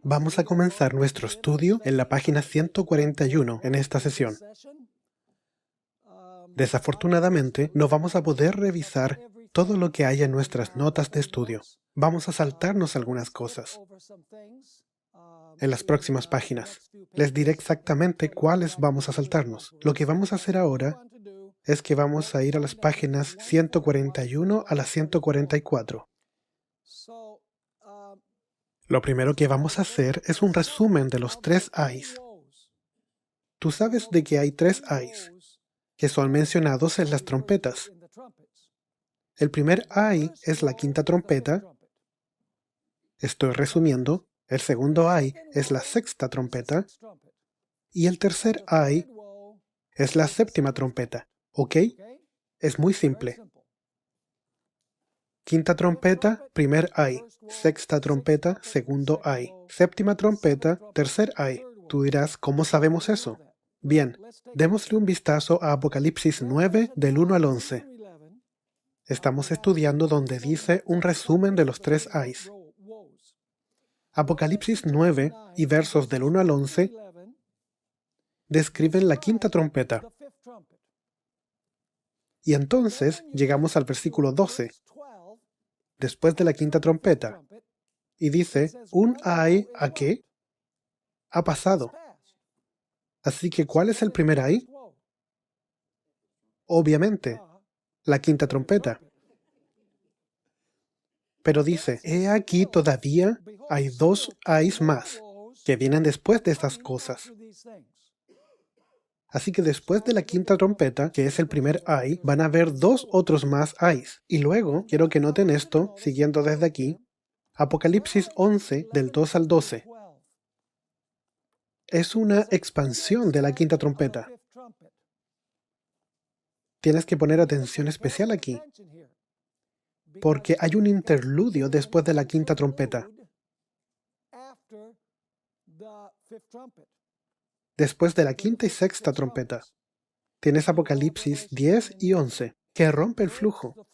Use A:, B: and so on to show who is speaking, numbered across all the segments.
A: Vamos a comenzar nuestro estudio en la página 141 en esta sesión. Desafortunadamente, no vamos a poder revisar todo lo que hay en nuestras notas de estudio. Vamos a saltarnos algunas cosas en las próximas páginas. Les diré exactamente cuáles vamos a saltarnos. Lo que vamos a hacer ahora es que vamos a ir a las páginas 141 a la 144. Lo primero que vamos a hacer es un resumen de los 3 ayes. Tú sabes de que hay 3 ayes que son mencionados en las trompetas. El primer ay es la quinta trompeta. Estoy resumiendo. El segundo ay es la sexta trompeta. Y el tercer ay es la séptima trompeta. ¿Ok? Es muy simple. Quinta trompeta, primer ay. Sexta trompeta, segundo ay. Séptima trompeta, tercer ay. Tú dirás, ¿cómo sabemos eso? Bien, démosle un vistazo a Apocalipsis 9, del 1 al 11. Estamos estudiando donde dice un resumen de los 3 ayes. Apocalipsis 9 y versos del 1 al 11 describen la quinta trompeta. Y entonces llegamos al versículo 12, después de la quinta trompeta, y dice, un ay, ¿a qué? Ha pasado. Así que, ¿cuál es el primer ay? Obviamente, la quinta trompeta. Pero dice, he aquí todavía hay 2 ayes más que vienen después de estas cosas. Así que después de la quinta trompeta, que es el primer ay, van a haber 2 otros más ayes. Y luego, quiero que noten esto, siguiendo desde aquí, Apocalipsis 11, del 2 al 12. Es una expansión de la quinta trompeta. Tienes que poner atención especial aquí, porque hay un interludio después de la quinta trompeta. Después de la quinta y sexta trompeta, tienes Apocalipsis 10 y 11, que rompe el flujo.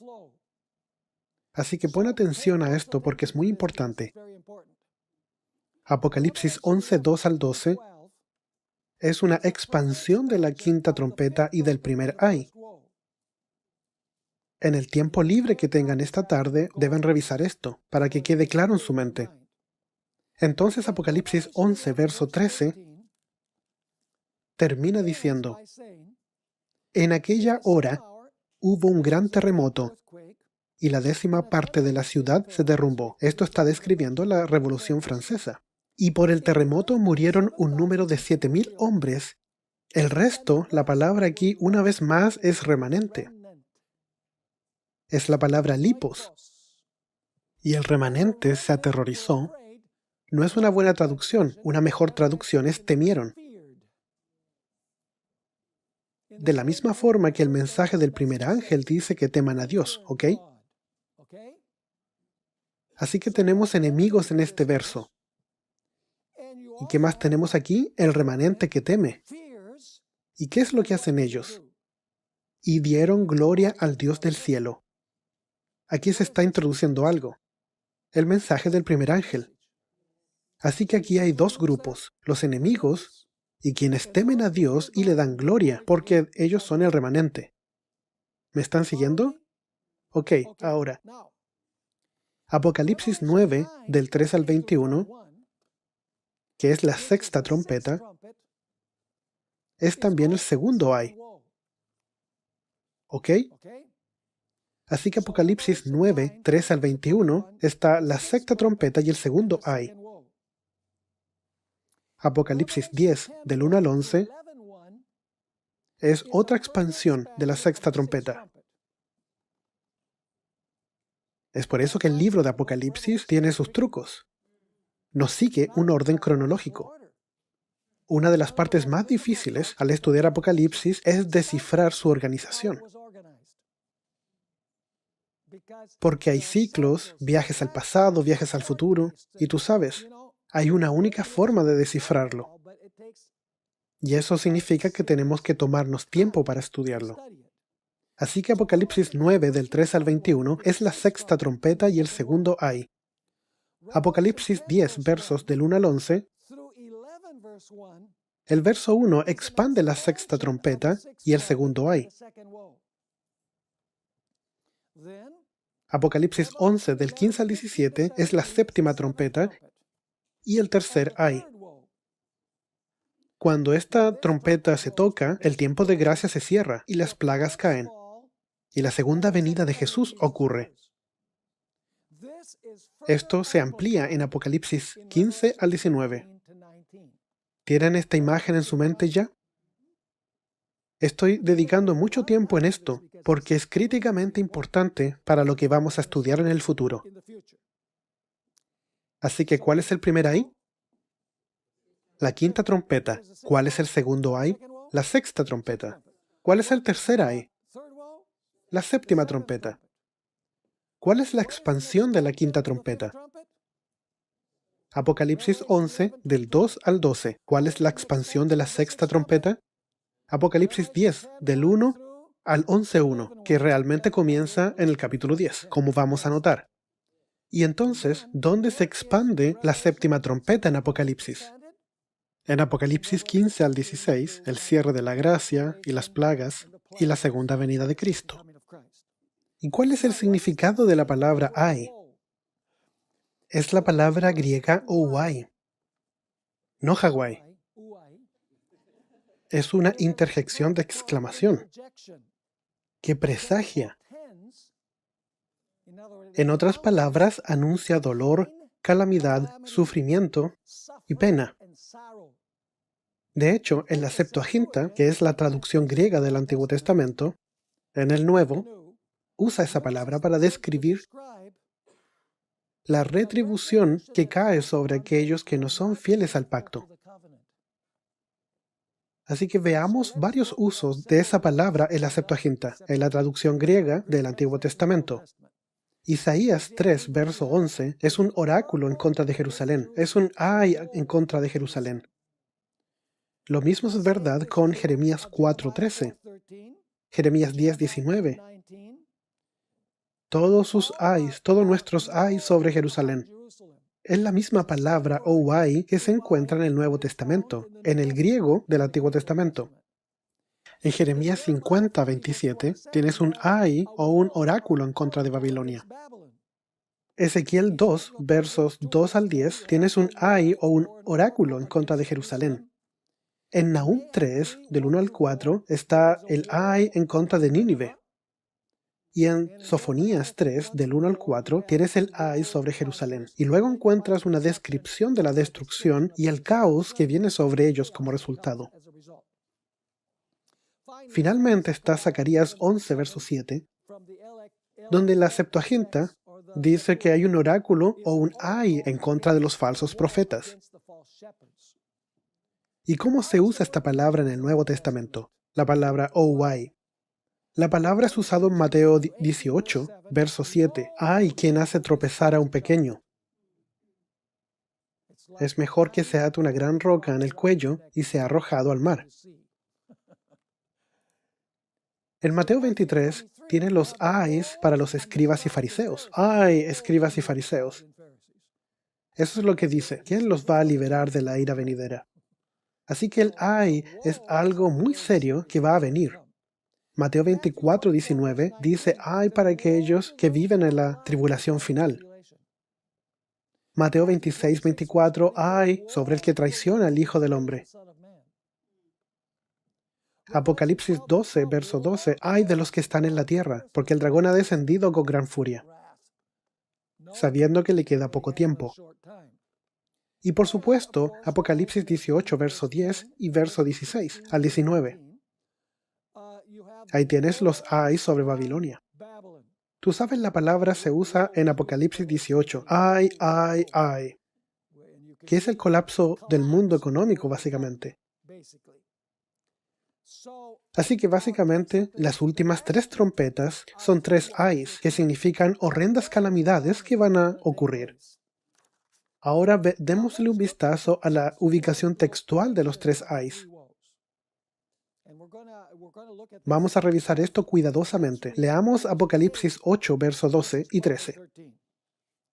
A: Así que pon atención a esto porque es muy importante. Apocalipsis 11, 2 al 12 es una expansión de la quinta trompeta y del primer ay. En el tiempo libre que tengan esta tarde, deben revisar esto, para que quede claro en su mente. Entonces Apocalipsis 11, verso 13, termina diciendo, en aquella hora hubo un gran terremoto, y la 10ª parte de la ciudad se derrumbó. Esto está describiendo la Revolución Francesa. Y por el terremoto murieron un número de 7,000 hombres. El resto, la palabra aquí una vez más es remanente. Es la palabra lipos. Y el remanente se aterrorizó. No es una buena traducción. Una mejor traducción es temieron. De la misma forma que el mensaje del primer ángel dice que teman a Dios, ¿ok? Así que tenemos enemigos en este verso. ¿Y qué más tenemos aquí? El remanente que teme. ¿Y qué es lo que hacen ellos? Y dieron gloria al Dios del cielo. Aquí se está introduciendo algo. El mensaje del primer ángel. Así que aquí hay 2 grupos, los enemigos y quienes temen a Dios y le dan gloria, porque ellos son el remanente. ¿Me están siguiendo? Ok, ahora. Apocalipsis 9, del 3 al 21, que es la sexta trompeta, es también el segundo ay. ¿Ok? Así que Apocalipsis 9, 3 al 21 está la sexta trompeta y el segundo ay. Apocalipsis 10, del 1 al 11, es otra expansión de la sexta trompeta. Es por eso que el libro de Apocalipsis tiene sus trucos. No sigue un orden cronológico. Una de las partes más difíciles al estudiar Apocalipsis es descifrar su organización. Porque hay ciclos, viajes al pasado, viajes al futuro, y tú sabes, hay una única forma de descifrarlo. Y eso significa que tenemos que tomarnos tiempo para estudiarlo. Así que Apocalipsis 9, del 3 al 21, es la sexta trompeta y el segundo ay. Apocalipsis 10, versos del 1 al 11, el verso 1 expande la sexta trompeta y el segundo ay. Apocalipsis 11, del 15 al 17, es la séptima trompeta y el tercer ay. Cuando esta trompeta se toca, el tiempo de gracia se cierra y las plagas caen, y la segunda venida de Jesús ocurre. Esto se amplía en Apocalipsis 15 al 19. ¿Tienen esta imagen en su mente ya? Estoy dedicando mucho tiempo en esto porque es críticamente importante para lo que vamos a estudiar en el futuro. Así que, ¿cuál es el primer ay? La quinta trompeta. ¿Cuál es el segundo ay? La sexta trompeta. ¿Cuál es el tercer ay? La séptima trompeta. ¿Cuál es la expansión de la quinta trompeta? Apocalipsis 11, del 2 al 12. ¿Cuál es la expansión de la sexta trompeta? Apocalipsis 10, del 1 al 11.1, que realmente comienza en el capítulo 10, como vamos a notar. Y entonces, ¿dónde se expande la séptima trompeta en Apocalipsis? En Apocalipsis 15 al 16, el cierre de la gracia y las plagas y la segunda venida de Cristo. ¿Y cuál es el significado de la palabra ay? Es la palabra griega ouai, no Hawái. Es una interjección de exclamación que presagia. En otras palabras, anuncia dolor, calamidad, sufrimiento y pena. De hecho, en la Septuaginta, que es la traducción griega del Antiguo Testamento, en el Nuevo, usa esa palabra para describir la retribución que cae sobre aquellos que no son fieles al pacto. Así que veamos varios usos de esa palabra en la Septuaginta, en la traducción griega del Antiguo Testamento. Isaías 3, verso 11, es un oráculo en contra de Jerusalén, es un ay en contra de Jerusalén. Lo mismo es verdad con Jeremías 4:13, Jeremías 10:19. Todos sus ayes, todos nuestros ayes sobre Jerusalén. Es la misma palabra ouai que se encuentra en el Nuevo Testamento, en el griego del Antiguo Testamento. En Jeremías 50:27 tienes un ay o un oráculo en contra de Babilonia. Ezequiel 2, versos 2 al 10, tienes un ay o un oráculo en contra de Jerusalén. En Nahum 3, del 1 al 4, está el ay en contra de Nínive. Y en Sofonías 3, del 1 al 4, tienes el ay sobre Jerusalén. Y luego encuentras una descripción de la destrucción y el caos que viene sobre ellos como resultado. Finalmente está Zacarías 11, verso 7, donde la Septuaginta dice que hay un oráculo o un ay en contra de los falsos profetas. ¿Y cómo se usa esta palabra en el Nuevo Testamento? La palabra ouai. La palabra es usada en Mateo 18, verso 7. ¡Ay, quien hace tropezar a un pequeño! Es mejor que se ate una gran roca en el cuello y sea arrojado al mar. En Mateo 23 tiene los ayes para los escribas y fariseos. ¡Ay, escribas y fariseos! Eso es lo que dice. ¿Quién los va a liberar de la ira venidera? Así que el ay es algo muy serio que va a venir. Mateo 24:19 dice, ay para aquellos que viven en la tribulación final. Mateo 26:24, ay sobre el que traiciona al Hijo del Hombre. Apocalipsis 12, verso 12, ay de los que están en la tierra, porque el dragón ha descendido con gran furia, sabiendo que le queda poco tiempo. Y por supuesto, Apocalipsis 18, verso 10 y verso 16 al 19. Ahí tienes los ay sobre Babilonia. Tú sabes, la palabra se usa en Apocalipsis 18. Ay, ay, ay. Que es el colapso del mundo económico, básicamente. Así que básicamente las últimas tres trompetas son tres ayes, que significan horrendas calamidades que van a ocurrir. Ahora démosle un vistazo a la ubicación textual de los tres ayes. Vamos a revisar esto cuidadosamente. Leamos Apocalipsis 8, verso 12 y 13.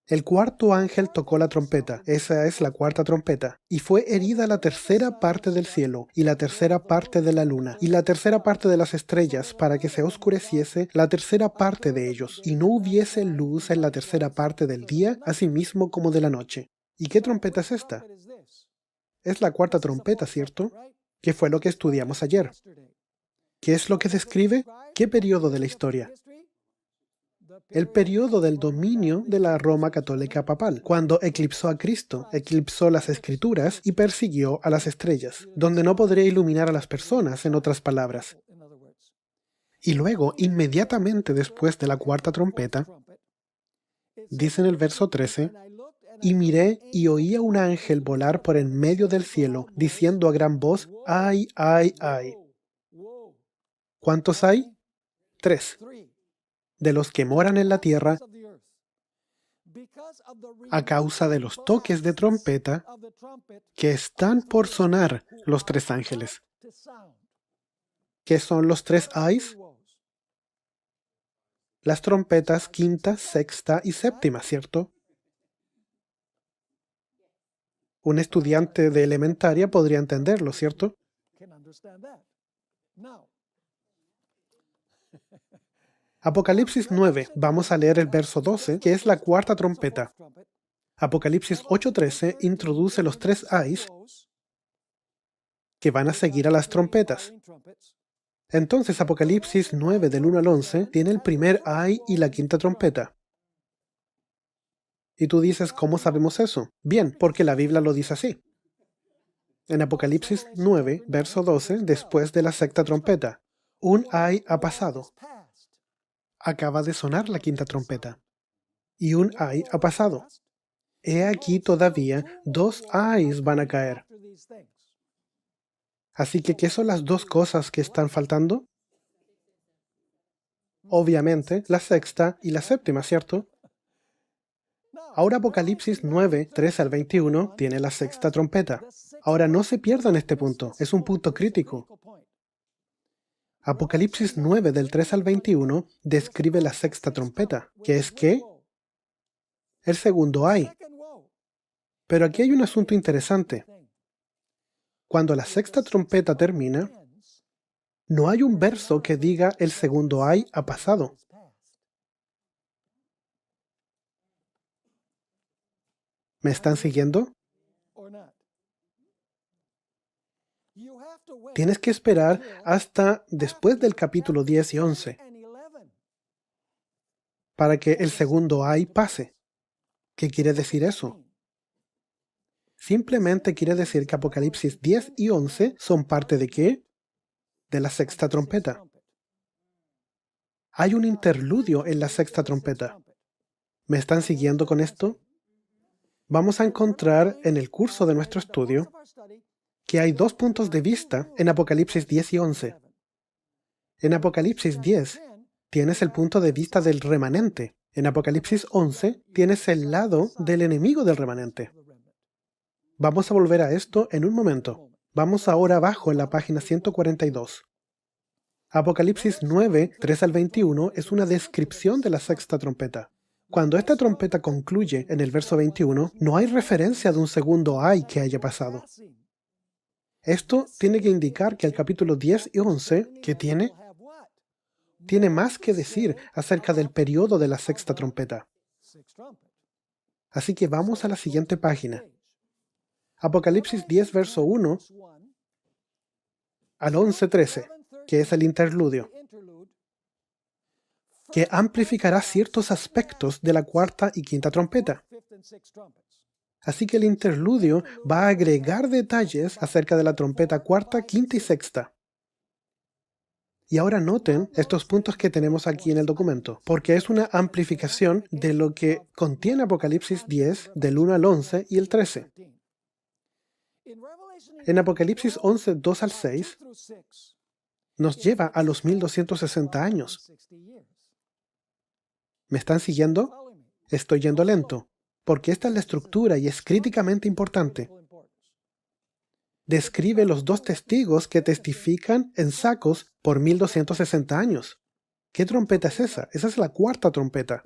A: El cuarto ángel tocó la trompeta, esa es la cuarta trompeta, y fue herida la tercera parte del cielo, y la tercera parte de la luna, y la tercera parte de las estrellas, para que se oscureciese la tercera parte de ellos, y no hubiese luz en la tercera parte del día, asimismo como de la noche. ¿Y qué trompeta es esta? Es la cuarta trompeta, ¿cierto? ¿Qué fue lo que estudiamos ayer? ¿Qué es lo que describe? ¿Qué periodo de la historia? El periodo del dominio de la Roma católica papal, cuando eclipsó a Cristo, eclipsó las escrituras y persiguió a las estrellas, donde no podría iluminar a las personas, en otras palabras. Y luego, inmediatamente después de la cuarta trompeta, dice en el verso 13, y miré y oí a un ángel volar por en medio del cielo, diciendo a gran voz, ¡ay, ay, ay! ¿Cuántos hay? 3. De los que moran en la tierra, a causa de los toques de trompeta que están por sonar los 3 ángeles. ¿Qué son los 3 ayes? Las trompetas quinta, sexta y séptima, ¿cierto? Un estudiante de elementaria podría entenderlo, ¿cierto? Apocalipsis 9, vamos a leer el verso 12, que es la cuarta trompeta. Apocalipsis 8:13 introduce los 3 ayes que van a seguir a las trompetas. Entonces Apocalipsis 9 del 1 al 11 tiene el primer ay y la quinta trompeta. Y tú dices, ¿cómo sabemos eso? Bien, porque la Biblia lo dice así. En Apocalipsis 9, verso 12, después de la sexta trompeta, un ay ha pasado. Acaba de sonar la quinta trompeta. Y un ay ha pasado. He aquí todavía 2 ayes van a caer. Así que, ¿qué son las 2 cosas que están faltando? Obviamente, la sexta y la séptima, ¿cierto? Ahora Apocalipsis 9, 13 al 21 tiene la sexta trompeta. Ahora no se pierdan este punto, es un punto crítico. Apocalipsis 9 del 3 al 21 describe la sexta trompeta, que es ¿qué? El segundo ay. Pero aquí hay un asunto interesante. Cuando la sexta trompeta termina, no hay un verso que diga el segundo ay ha pasado. ¿Me están siguiendo? Tienes que esperar hasta después del capítulo 10 y 11 para que el segundo ay pase. ¿Qué quiere decir eso? Simplemente quiere decir que Apocalipsis 10 y 11 son parte de ¿qué? De la sexta trompeta. Hay un interludio en la sexta trompeta. ¿Me están siguiendo con esto? Vamos a encontrar en el curso de nuestro estudio que hay 2 puntos de vista en Apocalipsis 10 y 11. En Apocalipsis 10 tienes el punto de vista del remanente. En Apocalipsis 11 tienes el lado del enemigo del remanente. Vamos a volver a esto en un momento. Vamos ahora abajo en la página 142. Apocalipsis 9, 3 al 21 es una descripción de la sexta trompeta. Cuando esta trompeta concluye en el verso 21, no hay referencia de un segundo ay que haya pasado. Esto tiene que indicar que el capítulo 10 y 11, que tiene más que decir acerca del periodo de la sexta trompeta. Así que vamos a la siguiente página. Apocalipsis 10, verso 1 al 11:13, que es el interludio, que amplificará ciertos aspectos de la cuarta y quinta trompeta. Así que el interludio va a agregar detalles acerca de la trompeta cuarta, quinta y sexta. Y ahora noten estos puntos que tenemos aquí en el documento, porque es una amplificación de lo que contiene Apocalipsis 10, del 1 al 11 y el 13. En Apocalipsis 11, 2 al 6, nos lleva a los 1260 años. ¿Me están siguiendo? Estoy yendo lento, porque esta es la estructura y es críticamente importante. Describe los 2 testigos que testifican en sacos por 1260 años. ¿Qué trompeta es esa? Esa es la cuarta trompeta.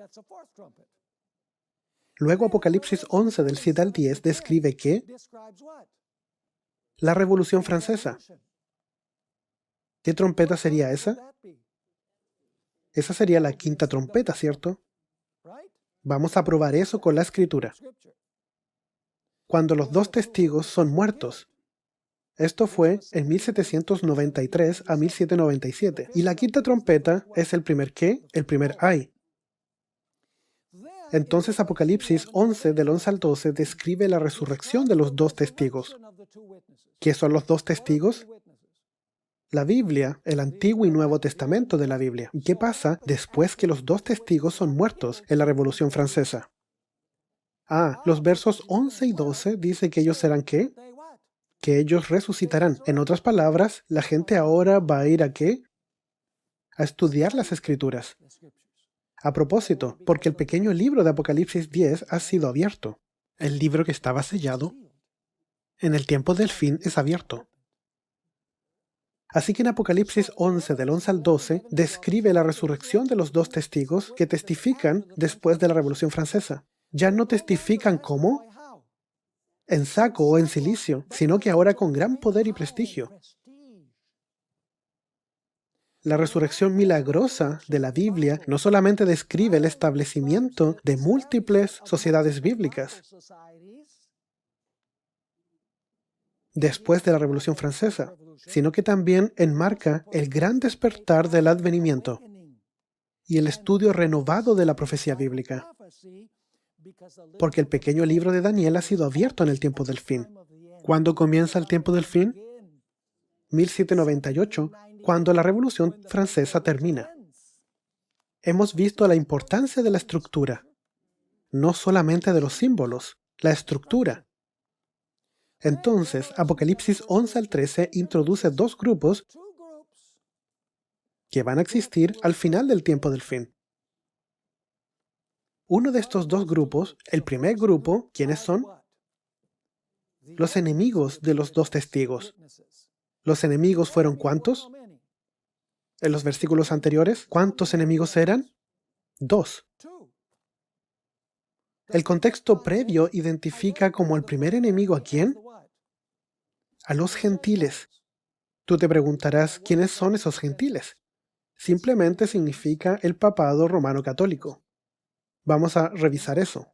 A: Luego Apocalipsis 11 del 7 al 10 describe que la Revolución Francesa. ¿Qué trompeta sería esa? Esa sería la quinta trompeta, ¿cierto? Vamos a probar eso con la Escritura. Cuando los dos testigos son muertos. Esto fue en 1793 a 1797. Y la quinta trompeta es el primer qué, el primer ay. Entonces Apocalipsis 11 del 11 al 12 describe la resurrección de los dos testigos. ¿Qué son los dos testigos? La Biblia, el Antiguo y Nuevo Testamento de la Biblia. ¿Y qué pasa después que los dos testigos son muertos en la Revolución Francesa? Los versos 11 y 12 dice que ellos serán ¿qué? Que ellos resucitarán. En otras palabras, la gente ahora va a ir ¿a qué? A estudiar las Escrituras. A propósito, porque el pequeño libro de Apocalipsis 10 ha sido abierto. El libro que estaba sellado, en el tiempo del fin es abierto. Así que en Apocalipsis 11, del 11 al 12, describe la resurrección de los dos testigos que testifican después de la Revolución Francesa. Ya no testifican ¿cómo? En saco o en cilicio, sino que ahora con gran poder y prestigio. La resurrección milagrosa de la Biblia no solamente describe el establecimiento de múltiples sociedades bíblicas después de la Revolución Francesa, sino que también enmarca el gran despertar del advenimiento y el estudio renovado de la profecía bíblica, porque el pequeño libro de Daniel ha sido abierto en el tiempo del fin. ¿Cuándo comienza el tiempo del fin? 1798, cuando la Revolución Francesa termina. Hemos visto la importancia de la estructura, no solamente de los símbolos, la estructura. Entonces, Apocalipsis 11 al 13 introduce dos grupos que van a existir al final del tiempo del fin. Uno de estos dos grupos, el primer grupo, ¿quiénes son? Los enemigos de los dos testigos. ¿Los enemigos fueron cuántos? En los versículos anteriores, ¿cuántos enemigos eran? 2. El contexto previo identifica como el primer enemigo ¿a quién? A los gentiles. Tú te preguntarás, ¿quiénes son esos gentiles? Simplemente significa el papado romano católico. Vamos a revisar eso.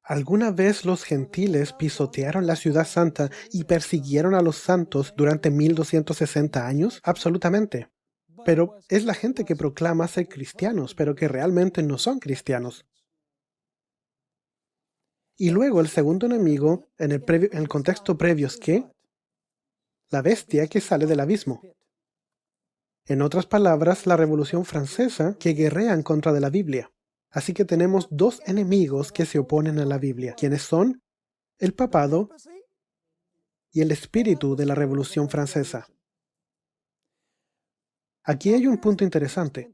A: ¿Alguna vez los gentiles pisotearon la ciudad santa y persiguieron a los santos durante 1260 años? Absolutamente. Pero es la gente que proclama ser cristianos, pero que realmente no son cristianos. Y luego el segundo enemigo, en el contexto previo, es ¿qué? La bestia que sale del abismo. En otras palabras, la Revolución Francesa que guerrea en contra de la Biblia. Así que tenemos dos enemigos que se oponen a la Biblia. ¿Quiénes son? El papado y el espíritu de la Revolución Francesa. Aquí hay un punto interesante.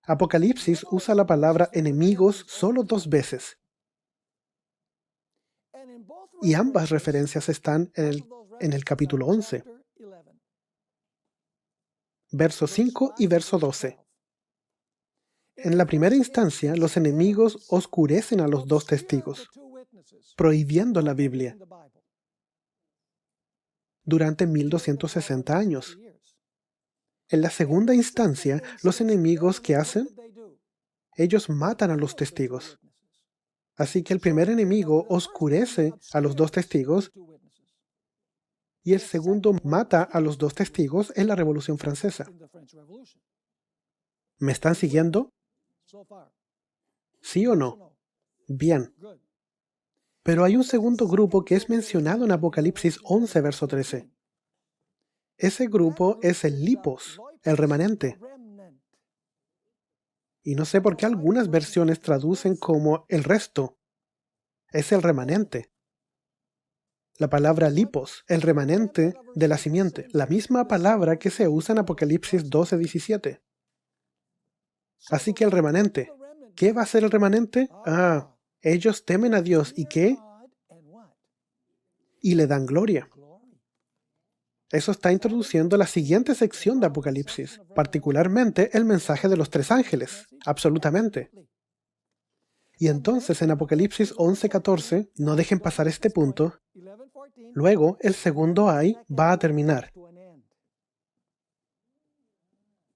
A: Apocalipsis usa la palabra enemigos solo 2 veces. Y ambas referencias están en el capítulo 11, verso 5 y verso 12. En la primera instancia, los enemigos oscurecen a los dos testigos, prohibiendo la Biblia durante 1260 años. En la segunda instancia, los enemigos, ¿qué hacen? Ellos matan a los testigos. Así que el primer enemigo oscurece a los dos testigos y el segundo mata a los dos testigos en la Revolución Francesa. ¿Me están siguiendo? ¿Sí o no? Bien. Pero hay un segundo grupo que es mencionado en Apocalipsis 11, verso 13. Ese grupo es el lipos, el remanente. Y no sé por qué algunas versiones traducen como el resto. Es el remanente. La palabra lipos, el remanente de la simiente, la misma palabra que se usa en Apocalipsis 12, 17. Así que el remanente. ¿Qué va a ser el remanente? Ellos temen a Dios. ¿Y qué? Y le dan gloria. Eso está introduciendo la siguiente sección de Apocalipsis, particularmente el mensaje de los 3 ángeles. Absolutamente. Y entonces en Apocalipsis 11:14, no dejen pasar este punto, luego el segundo ay va a terminar.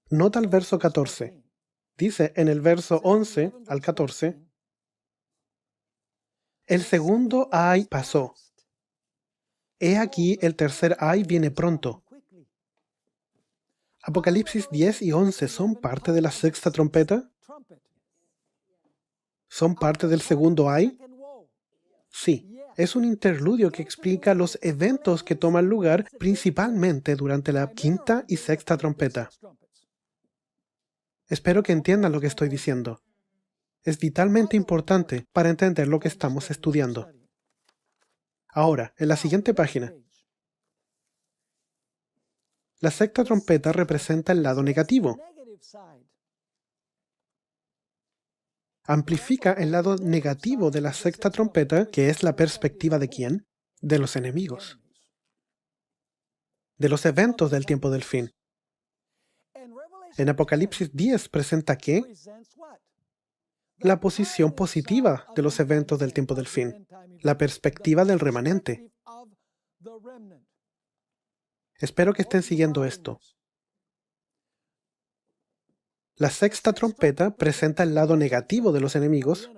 A: Nota el verso 14. Dice en el verso 11 al 14, el segundo ay pasó. He aquí el tercer ay viene pronto. Apocalipsis 10 y 11 son parte de la sexta trompeta. ¿Son parte del segundo ay? Sí. Es un interludio que explica los eventos que toman lugar principalmente durante la quinta y sexta trompeta. Espero que entiendan lo que estoy diciendo. Es vitalmente importante para entender lo que estamos estudiando. Ahora, en la siguiente página. La sexta trompeta representa el lado negativo. Amplifica el lado negativo de la sexta trompeta, que es la perspectiva de ¿quién? De los enemigos. De los eventos del tiempo del fin. En Apocalipsis 10 presenta ¿qué? La posición positiva de los eventos del tiempo del fin. La perspectiva del remanente. Espero que estén siguiendo esto. La sexta trompeta presenta el lado negativo de los enemigos.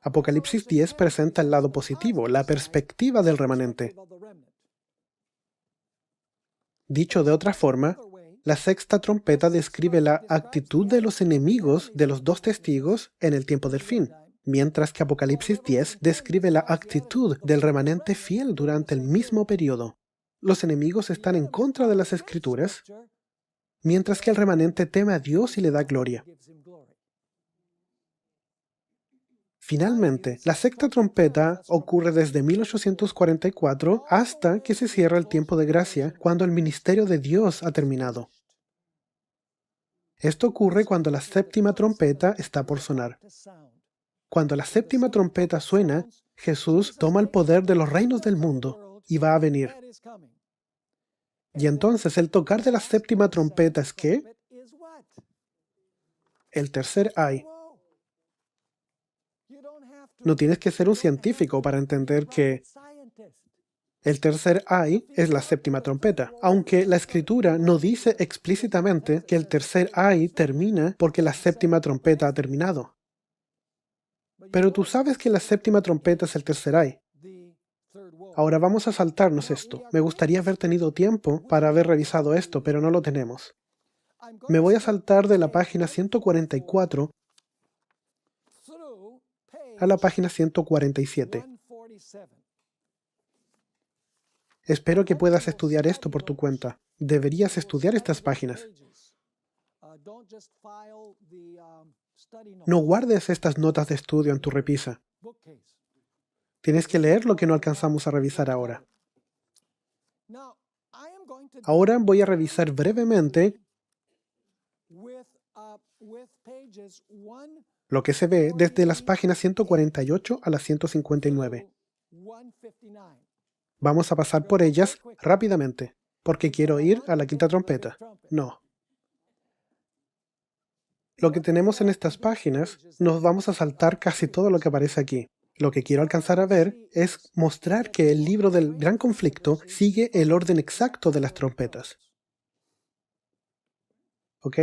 A: Apocalipsis 10 presenta el lado positivo, la perspectiva del remanente. Dicho de otra forma, la sexta trompeta describe la actitud de los enemigos de los dos testigos en el tiempo del fin, mientras que Apocalipsis 10 describe la actitud del remanente fiel durante el mismo periodo. Los enemigos están en contra de las Escrituras, mientras que el remanente teme a Dios y le da gloria. Finalmente, la sexta trompeta ocurre desde 1844 hasta que se cierra el tiempo de gracia, cuando el ministerio de Dios ha terminado. Esto ocurre cuando la séptima trompeta está por sonar. Cuando la séptima trompeta suena, Jesús toma el poder de los reinos del mundo y va a venir. Y entonces el tocar de la séptima trompeta es ¿qué? El tercer ay. No tienes que ser un científico para entender que el tercer ay es la séptima trompeta, aunque la Escritura no dice explícitamente que el tercer ay termina porque la séptima trompeta ha terminado. Pero tú sabes que la séptima trompeta es el tercer ay. Ahora vamos a saltarnos esto. Me gustaría haber tenido tiempo para haber revisado esto, pero no lo tenemos. Me voy a saltar de la página 144 a la página 147. Espero que puedas estudiar esto por tu cuenta. Deberías estudiar estas páginas. No guardes estas notas de estudio en tu repisa. Tienes que leer lo que no alcanzamos a revisar ahora. Ahora voy a revisar brevemente lo que se ve desde las páginas 148 a las 159. Vamos a pasar por ellas rápidamente, porque quiero ir a la quinta trompeta. No. Lo que tenemos en estas páginas, nos vamos a saltar casi todo lo que aparece aquí. Lo que quiero alcanzar a ver es mostrar que el libro del gran conflicto sigue el orden exacto de las trompetas. ¿Ok?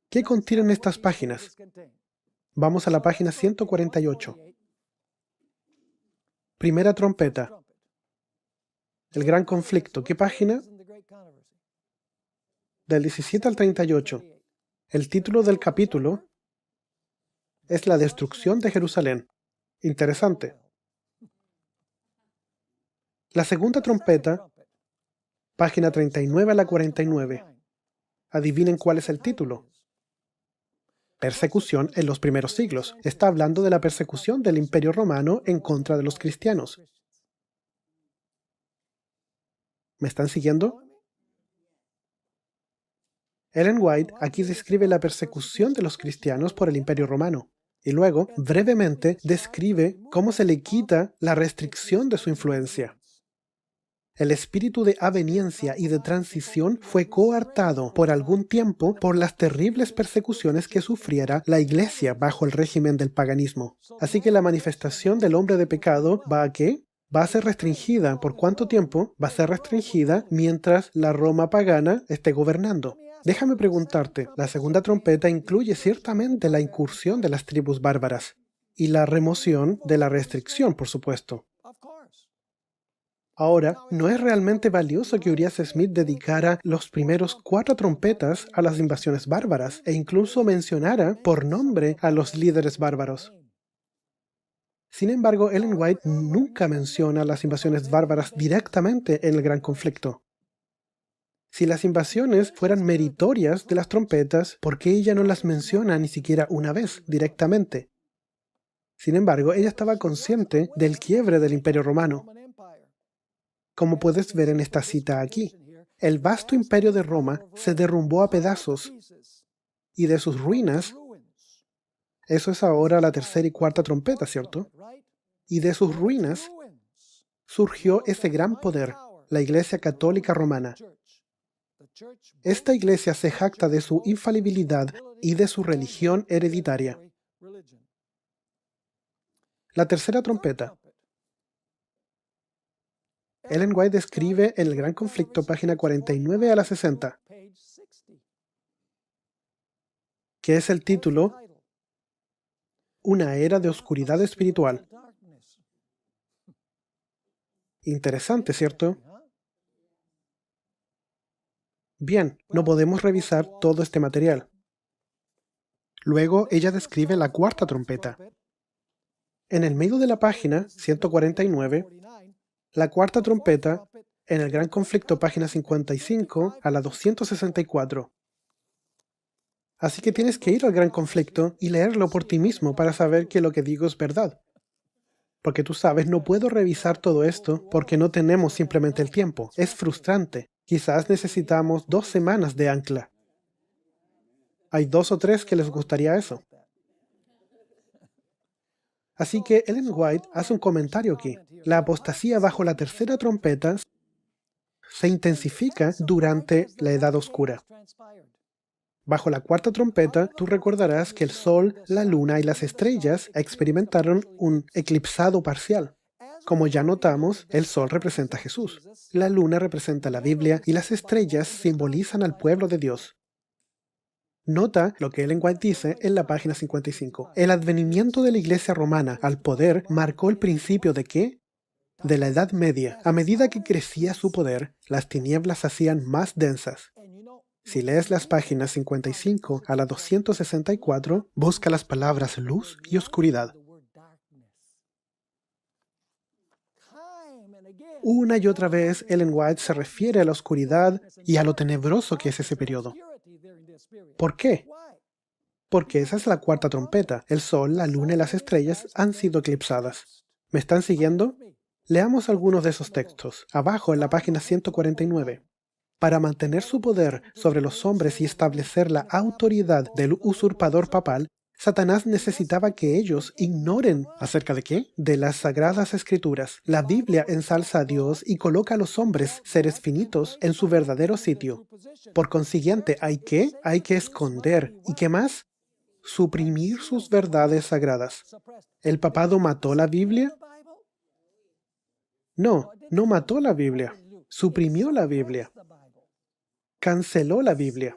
A: ¿Qué contienen estas páginas? Vamos a la página 148. Primera trompeta. El gran conflicto. ¿Qué página? Del 17 al 38. El título del capítulo es La destrucción de Jerusalén. Interesante. La segunda trompeta, página 39 a la 49. Adivinen cuál es el título. Persecución en los primeros siglos. Está hablando de la persecución del Imperio Romano en contra de los cristianos. ¿Me están siguiendo? Ellen White aquí describe la persecución de los cristianos por el Imperio Romano y luego, brevemente, describe cómo se le quita la restricción de su influencia. El espíritu de aveniencia y de transición fue coartado por algún tiempo por las terribles persecuciones que sufriera la Iglesia bajo el régimen del paganismo. Así que la manifestación del hombre de pecado ¿va a qué? Va a ser restringida. ¿Por cuánto tiempo? Va a ser restringida mientras la Roma pagana esté gobernando. Déjame preguntarte, la segunda trompeta incluye ciertamente la incursión de las tribus bárbaras y la remoción de la restricción, por supuesto. Ahora, ¿no es realmente valioso que Urias Smith dedicara los primeros 4 trompetas a las invasiones bárbaras e incluso mencionara por nombre a los líderes bárbaros? Sin embargo, Ellen White nunca menciona las invasiones bárbaras directamente en el Gran Conflicto. Si las invasiones fueran meritorias de las trompetas, ¿por qué ella no las menciona ni siquiera una vez directamente? Sin embargo, ella estaba consciente del quiebre del Imperio Romano. Como puedes ver en esta cita aquí, el vasto imperio de Roma se derrumbó a pedazos y de sus ruinas, eso es ahora la tercera y cuarta trompeta, ¿cierto? Y de sus ruinas surgió ese gran poder, la Iglesia Católica Romana. Esta iglesia se jacta de su infalibilidad y de su religión hereditaria. La tercera trompeta. Ellen White describe en el Gran Conflicto, página 49 a la 60, que es el título Una era de oscuridad espiritual. Interesante, ¿cierto? Bien, no podemos revisar todo este material. Luego, ella describe la cuarta trompeta. En el medio de la página 149, la cuarta trompeta, en el Gran Conflicto, página 55 a la 264. Así que tienes que ir al Gran Conflicto y leerlo por ti mismo para saber que lo que digo es verdad. Porque tú sabes, no puedo revisar todo esto porque no tenemos simplemente el tiempo. Es frustrante. Quizás necesitamos 2 semanas de ancla. Hay 2 o 3 que les gustaría eso. Así que Ellen White hace un comentario aquí. La apostasía bajo la tercera trompeta se intensifica durante la Edad Oscura. Bajo la cuarta trompeta, tú recordarás que el Sol, la Luna y las estrellas experimentaron un eclipsado parcial. Como ya notamos, el Sol representa a Jesús, la Luna representa la Biblia y las estrellas simbolizan al pueblo de Dios. Nota lo que Ellen White dice en la página 55. El advenimiento de la Iglesia romana al poder marcó el principio ¿de qué? De la Edad Media. A medida que crecía su poder, las tinieblas se hacían más densas. Si lees las páginas 55 a la 264, busca las palabras luz y oscuridad. Una y otra vez, Ellen White se refiere a la oscuridad y a lo tenebroso que es ese periodo. ¿Por qué? Porque esa es la cuarta trompeta. El sol, la luna y las estrellas han sido eclipsadas. ¿Me están siguiendo? Leamos algunos de esos textos, abajo en la página 149. Para mantener su poder sobre los hombres y establecer la autoridad del usurpador papal, Satanás necesitaba que ellos ignoren ¿acerca de qué? De las sagradas escrituras. La Biblia ensalza a Dios y coloca a los hombres, seres finitos, en su verdadero sitio. Por consiguiente, ¿hay qué? Hay que esconder. ¿Y qué más? Suprimir sus verdades sagradas. ¿El papado mató la Biblia? No, no mató la Biblia. Suprimió la Biblia. Canceló la Biblia.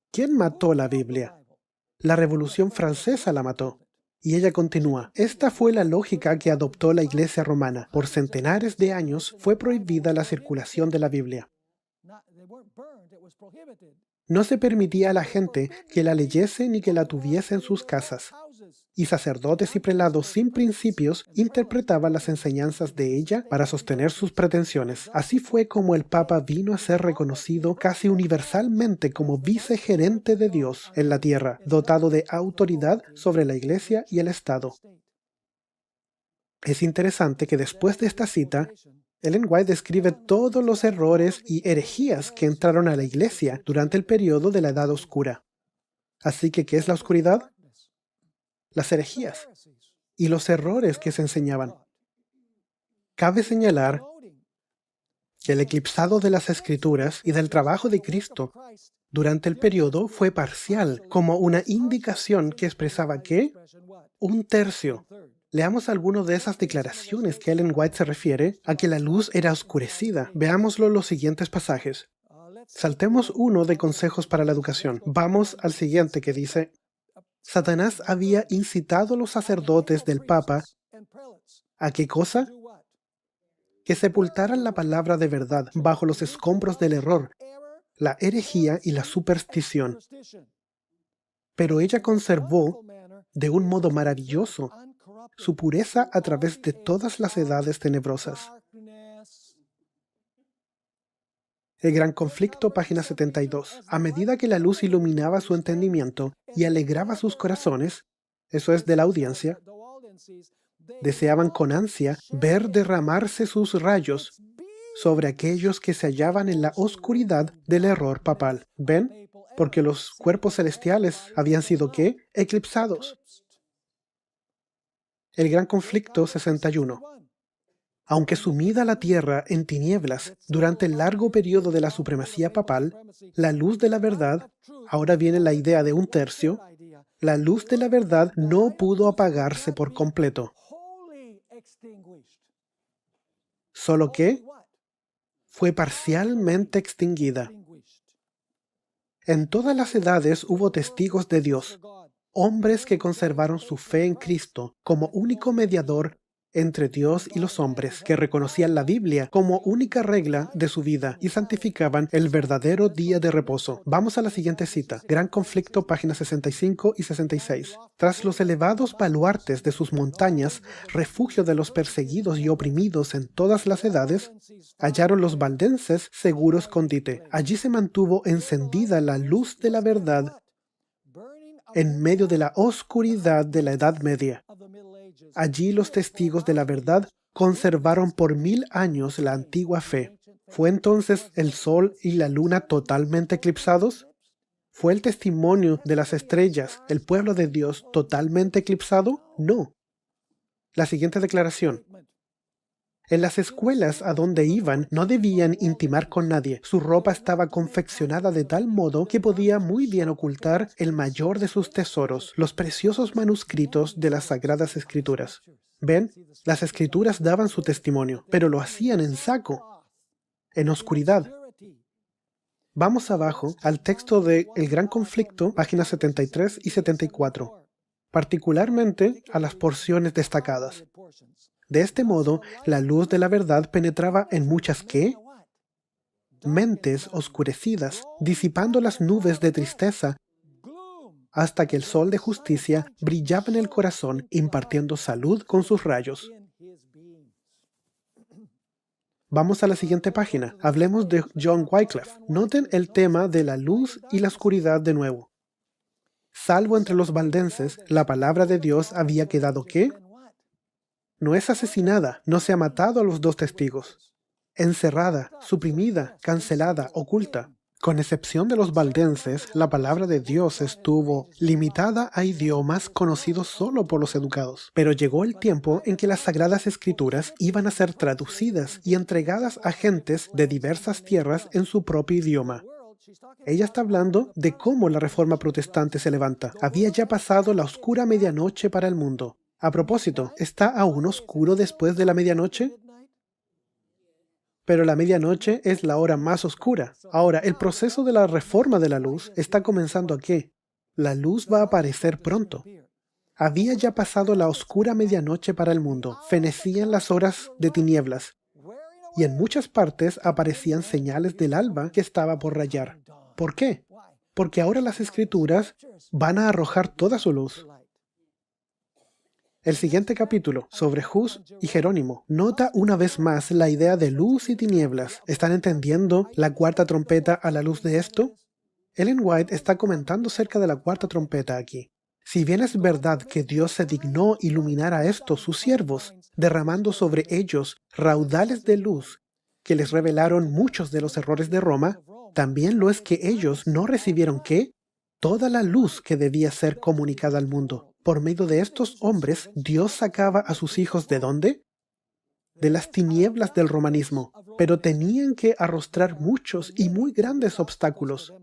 A: ¿Quién mató la Biblia? La Revolución Francesa la mató. Y ella continúa. Esta fue la lógica que adoptó la Iglesia romana. Por centenares de años fue prohibida la circulación de la Biblia. No se permitía a la gente que la leyese ni que la tuviese en sus casas. Y sacerdotes y prelados sin principios interpretaban las enseñanzas de ella para sostener sus pretensiones. Así fue como el Papa vino a ser reconocido casi universalmente como vicegerente de Dios en la tierra, dotado de autoridad sobre la Iglesia y el Estado. Es interesante que después de esta cita, Ellen White describe todos los errores y herejías que entraron a la Iglesia durante el periodo de la Edad Oscura. Así que, ¿qué es la oscuridad? Las herejías y los errores que se enseñaban. Cabe señalar que el eclipsado de las Escrituras y del trabajo de Cristo durante el periodo fue parcial, como una indicación que expresaba que un tercio. Leamos algunas de esas declaraciones que Ellen White se refiere a que la luz era oscurecida. Veámoslo en los siguientes pasajes. Saltemos uno de consejos para la educación. Vamos al siguiente que dice: Satanás había incitado a los sacerdotes del Papa ¿a qué cosa? Que sepultaran la palabra de verdad bajo los escombros del error, la herejía y la superstición. Pero ella conservó, de un modo maravilloso, su pureza a través de todas las edades tenebrosas. El gran conflicto, página 72. A medida que la luz iluminaba su entendimiento y alegraba sus corazones, eso es de la audiencia, deseaban con ansia ver derramarse sus rayos sobre aquellos que se hallaban en la oscuridad del error papal. ¿Ven? Porque los cuerpos celestiales habían sido, ¿qué? Eclipsados. El gran conflicto 61. Aunque sumida la tierra en tinieblas durante el largo periodo de la supremacía papal, la luz de la verdad, ahora viene la idea de un tercio, la luz de la verdad no pudo apagarse por completo. Solo que fue parcialmente extinguida. En todas las edades hubo testigos de Dios, hombres que conservaron su fe en Cristo como único mediador entre Dios y los hombres, que reconocían la Biblia como única regla de su vida y santificaban el verdadero día de reposo. Vamos a la siguiente cita. Gran conflicto, páginas 65 y 66. Tras los elevados baluartes de sus montañas, refugio de los perseguidos y oprimidos en todas las edades, hallaron los valdenses seguro escondite. Allí se mantuvo encendida la luz de la verdad en medio de la oscuridad de la Edad Media. Allí los testigos de la verdad conservaron por 1000 años la antigua fe. ¿Fue entonces el sol y la luna totalmente eclipsados? ¿Fue el testimonio de las estrellas, el pueblo de Dios, totalmente eclipsado? No. La siguiente declaración. En las escuelas a donde iban no debían intimar con nadie. Su ropa estaba confeccionada de tal modo que podía muy bien ocultar el mayor de sus tesoros, los preciosos manuscritos de las Sagradas Escrituras. ¿Ven? Las Escrituras daban su testimonio, pero lo hacían en saco, en oscuridad. Vamos abajo al texto de El Gran Conflicto, páginas 73 y 74, particularmente a las porciones destacadas. De este modo, la luz de la verdad penetraba en muchas ¿qué? Mentes oscurecidas, disipando las nubes de tristeza, hasta que el sol de justicia brillaba en el corazón, impartiendo salud con sus rayos. Vamos a la siguiente página. Hablemos de John Wycliffe. Noten el tema de la luz y la oscuridad de nuevo. Salvo entre los valdenses, la palabra de Dios había quedado ¿qué? No es asesinada, no se ha matado a los dos testigos. Encerrada, suprimida, cancelada, oculta. Con excepción de los valdenses, la palabra de Dios estuvo limitada a idiomas conocidos solo por los educados. Pero llegó el tiempo en que las Sagradas Escrituras iban a ser traducidas y entregadas a gentes de diversas tierras en su propio idioma. Ella está hablando de cómo la Reforma Protestante se levanta. Había ya pasado la oscura medianoche para el mundo. A propósito, ¿está aún oscuro después de la medianoche? Pero la medianoche es la hora más oscura. Ahora, el proceso de la reforma de la luz está comenzando ¿a qué? La luz va a aparecer pronto. Había ya pasado la oscura medianoche para el mundo. Fenecían las horas de tinieblas. Y en muchas partes aparecían señales del alba que estaba por rayar. ¿Por qué? Porque ahora las Escrituras van a arrojar toda su luz. El siguiente capítulo, sobre Hus y Jerónimo, nota una vez más la idea de luz y tinieblas. ¿Están entendiendo la cuarta trompeta a la luz de esto? Ellen White está comentando acerca de la cuarta trompeta aquí. Si bien es verdad que Dios se dignó iluminar a estos sus siervos, derramando sobre ellos raudales de luz que les revelaron muchos de los errores de Roma, también lo es que ellos no recibieron ¿qué? Toda la luz que debía ser comunicada al mundo. Por medio de estos hombres, Dios sacaba a sus hijos ¿de dónde? de las tinieblas del romanismo, pero tenían que arrostrar muchos y muy grandes obstáculos.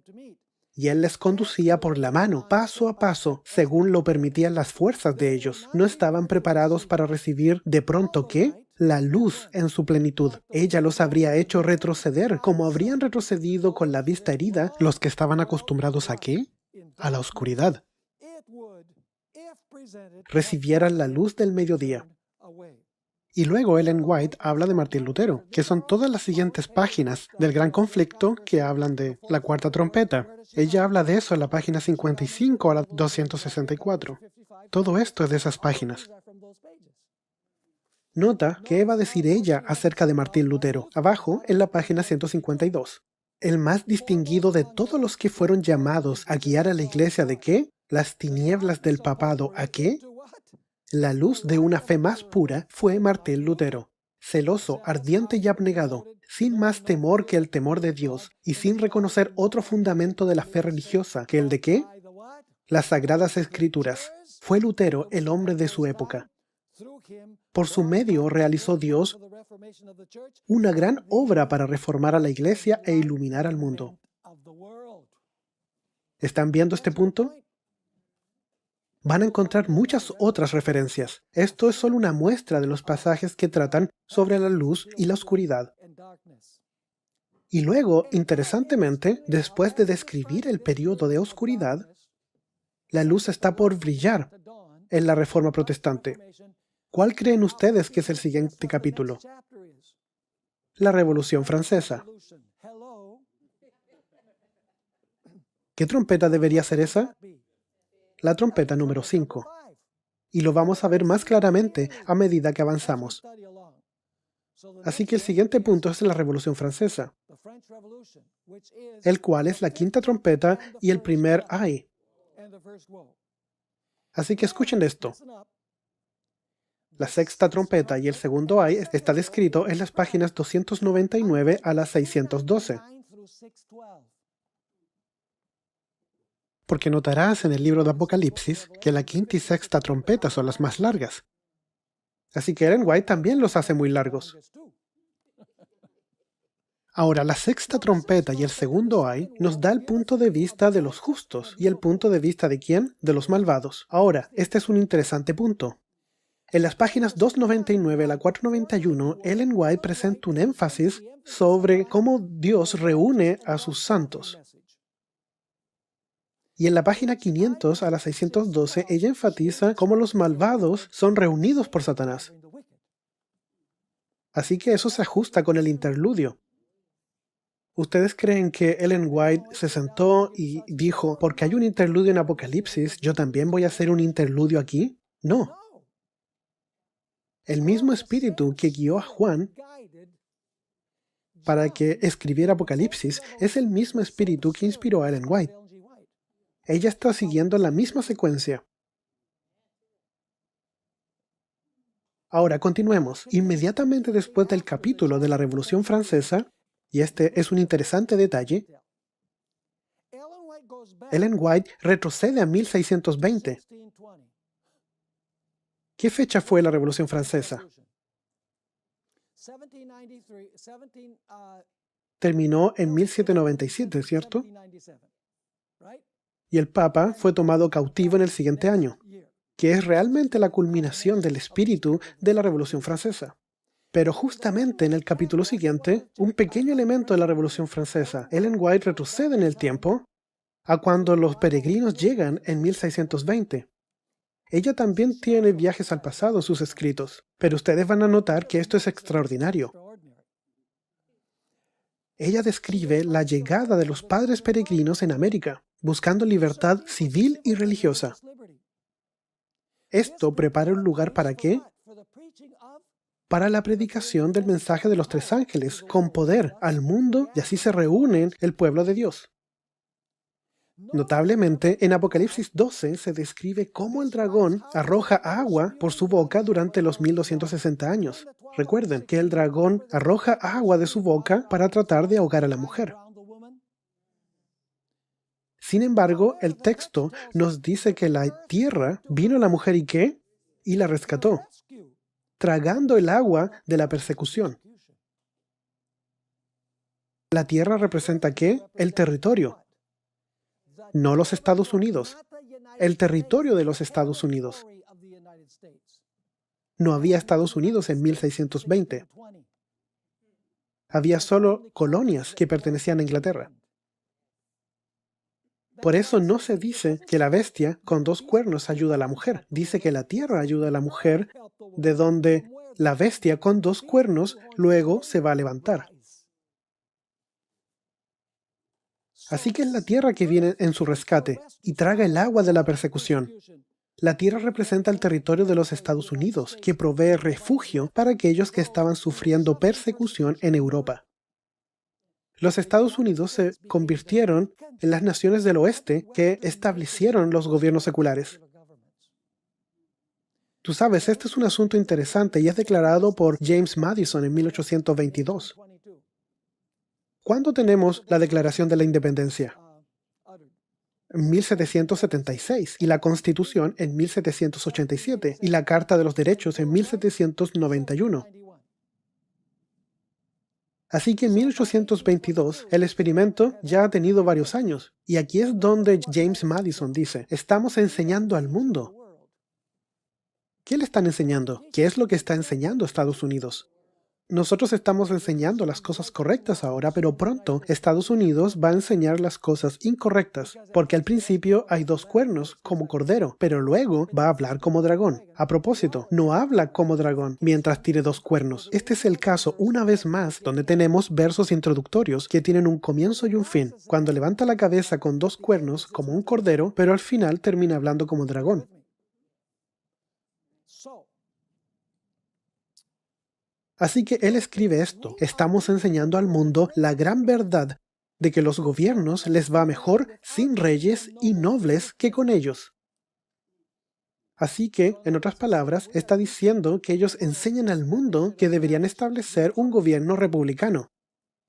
A: Y él les conducía por la mano, paso a paso, según lo permitían las fuerzas de ellos. No estaban preparados para recibir de pronto, ¿qué? La luz en su plenitud. Ella los habría hecho retroceder, como habrían retrocedido con la vista herida los que estaban acostumbrados ¿a qué? A la oscuridad. Recibieran la luz del mediodía. Y luego Ellen White habla de Martín Lutero, que son todas las siguientes páginas del gran conflicto que hablan de la cuarta trompeta. Ella habla de eso en la página 55 a la 264. Todo esto es de esas páginas. Nota qué va a decir ella acerca de Martín Lutero, abajo en la página 152. El más distinguido de todos los que fueron llamados a guiar a la iglesia de ¿qué? Las tinieblas del papado ¿a qué? La luz de una fe más pura fue Martín Lutero, celoso, ardiente y abnegado, sin más temor que el temor de Dios y sin reconocer otro fundamento de la fe religiosa que el de ¿qué? Las Sagradas Escrituras. Fue Lutero el hombre de su época. Por su medio realizó Dios una gran obra para reformar a la iglesia e iluminar al mundo. ¿Están viendo este punto? Van a encontrar muchas otras referencias. Esto es solo una muestra de los pasajes que tratan sobre la luz y la oscuridad. Y luego, interesantemente, después de describir el periodo de oscuridad, la luz está por brillar en la Reforma Protestante. ¿Cuál creen ustedes que es el siguiente capítulo? La Revolución Francesa. ¿Qué trompeta debería ser esa? La trompeta número 5. Y lo vamos a ver más claramente a medida que avanzamos. Así que el siguiente punto es la Revolución Francesa, el cual es la quinta trompeta y el primer ay. Así que escuchen esto. La sexta trompeta y el segundo ay está descrito en las páginas 299 a las 612. Porque notarás en el libro de Apocalipsis que la quinta y sexta trompeta son las más largas. Así que Ellen White también los hace muy largos. Ahora, la sexta trompeta y el segundo ay nos da el punto de vista de los justos. ¿Y el punto de vista de quién? De los malvados. Ahora, este es un interesante punto. En las páginas 299 a la 491, Ellen White presenta un énfasis sobre cómo Dios reúne a sus santos. Y en la página 500 a la 612, ella enfatiza cómo los malvados son reunidos por Satanás. Así que eso se ajusta con el interludio. ¿Ustedes creen que Ellen White se sentó y dijo, porque hay un interludio en Apocalipsis, yo también voy a hacer un interludio aquí? No. El mismo espíritu que guió a Juan para que escribiera Apocalipsis es el mismo espíritu que inspiró a Ellen White. Ella está siguiendo la misma secuencia. Ahora continuemos. Inmediatamente después del capítulo de la Revolución Francesa, y este es un interesante detalle, Ellen White retrocede a 1620. ¿Qué fecha fue la Revolución Francesa? Terminó en 1797, ¿cierto? Y el Papa fue tomado cautivo en el siguiente año, que es realmente la culminación del espíritu de la Revolución Francesa. Pero justamente en el capítulo siguiente, un pequeño elemento de la Revolución Francesa, Ellen White retrocede en el tiempo a cuando los peregrinos llegan en 1620. Ella también tiene viajes al pasado en sus escritos, pero ustedes van a notar que esto es extraordinario. Ella describe la llegada de los padres peregrinos en América, buscando libertad civil y religiosa. Esto prepara un lugar ¿para qué? Para la predicación del mensaje de los tres ángeles, con poder al mundo, y así se reúnen el pueblo de Dios. Notablemente, en Apocalipsis 12 se describe cómo el dragón arroja agua por su boca durante los 1260 años. Recuerden que el dragón arroja agua de su boca para tratar de ahogar a la mujer. Sin embargo, el texto nos dice que la tierra vino a la mujer y ¿qué? Y la rescató. tragando el agua de la persecución. ¿La tierra representa qué? El territorio, no los Estados Unidos. El territorio de los Estados Unidos. No había Estados Unidos en 1620. Había solo colonias que pertenecían a Inglaterra. Por eso no se dice que la bestia con 2 cuernos ayuda a la mujer. Dice que la tierra ayuda a la mujer, de donde la bestia con 2 cuernos luego se va a levantar. Así que es la tierra que viene en su rescate y traga el agua de la persecución. La tierra representa el territorio de los Estados Unidos, que provee refugio para aquellos que estaban sufriendo persecución en Europa. Los Estados Unidos se convirtieron en las naciones del oeste que establecieron los gobiernos seculares. Tú sabes, este es un asunto interesante y es declarado por James Madison en 1822. ¿Cuándo tenemos la Declaración de la Independencia? En 1776, y la Constitución en 1787, y la Carta de los Derechos en 1791. Así que en 1822, el experimento ya ha tenido varios años. Y aquí es donde James Madison dice, estamos enseñando al mundo. ¿Qué le están enseñando? ¿Qué es lo que está enseñando Estados Unidos? Nosotros estamos enseñando las cosas correctas ahora, pero pronto Estados Unidos va a enseñar las cosas incorrectas, porque al principio hay 2 cuernos como cordero, pero luego va a hablar como dragón. A propósito, no habla como dragón mientras tiene 2 cuernos. Este es el caso, una vez más, donde tenemos versos introductorios que tienen un comienzo y un fin. Cuando levanta la cabeza con 2 cuernos como un cordero, pero al final termina hablando como dragón. Así que él escribe esto. Estamos enseñando al mundo la gran verdad de que los gobiernos les va mejor sin reyes y nobles que con ellos. Así que, en otras palabras, está diciendo que ellos enseñan al mundo que deberían establecer un gobierno republicano,